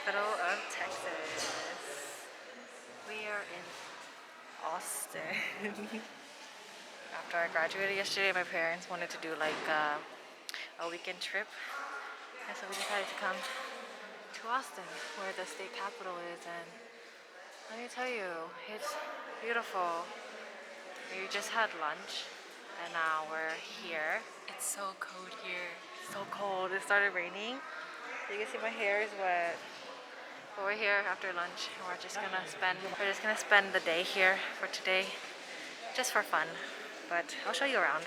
capital of Texas. We are in Austin. After I graduated yesterday, my parents wanted to do like a weekend trip. And so we decided to come to Austin, where the state capital is. And let me tell you, it's beautiful. We just had lunch and now we're here. It's so cold here. So cold. It started raining. You can see my hair is wet. But we're here after lunch and we're just gonna spend the day here for today, just for fun. But I'll show you around.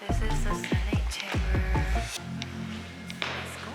This is the Senate chamber. Let's go.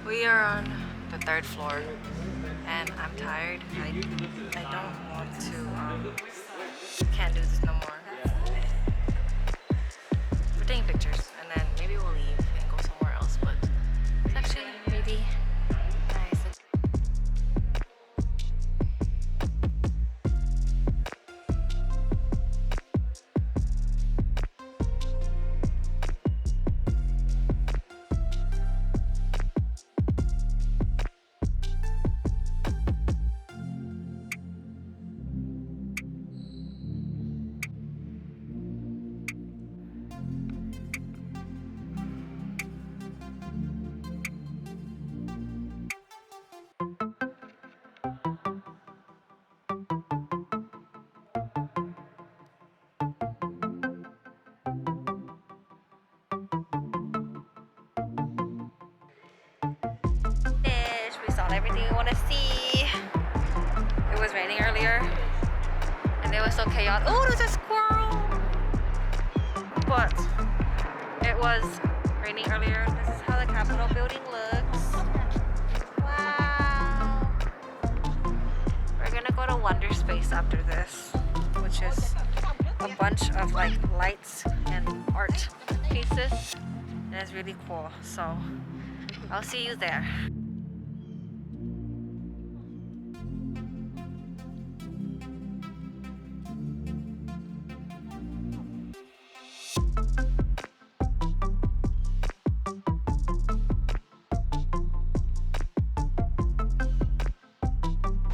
We are on the 3rd floor and I'm tired. I don't want to, can't do this no more. We're taking pictures and then maybe we'll leave and go somewhere else, but it's actually really nice. We saw everything we want to see. It was raining earlier and it was so chaotic. Oh, there's a squirrel! But it was raining earlier. This is how the Capitol building looks. Wow! We're gonna go to WONDERSPACES after this, which is a bunch of like lights and art pieces. And it's really cool. So I'll see you there.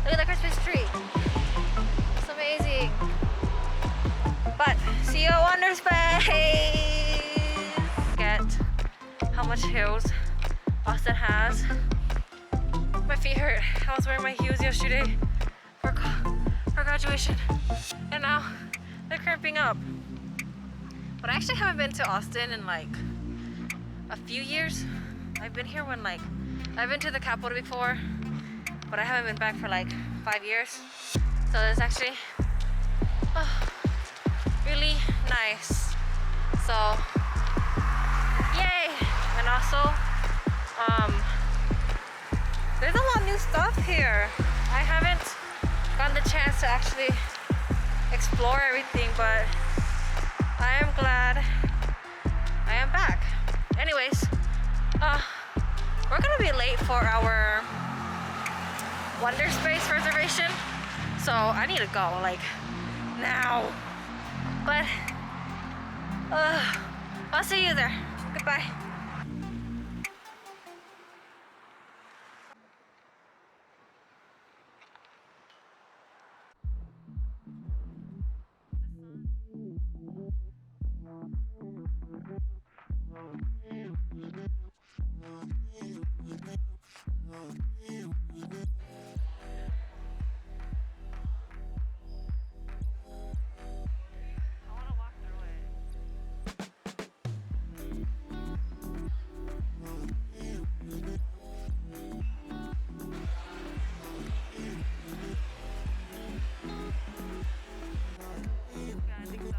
Look at the Christmas tree. It's amazing. But see you at WONDERSPACE. Get how much hills Austin has. My feet hurt. I was wearing my heels yesterday for graduation, and now they're cramping up. But I actually haven't been to Austin in like a few years. I've been here when I've been to the Capitol before, but I haven't been back for like 5 years. So it's actually really nice. So yay! And also there's a lot of new stuff here. I haven't gotten the chance to actually explore everything, but I am glad I am back. Anyways, we're gonna be late for our WONDERSPACE reservation, so I need to go like now. But I'll see you there. Goodbye. I want to walk through it. Yeah, I think so.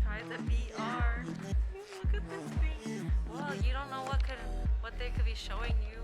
Try the VR. Look at this thing. Well, you don't know what they could be showing you.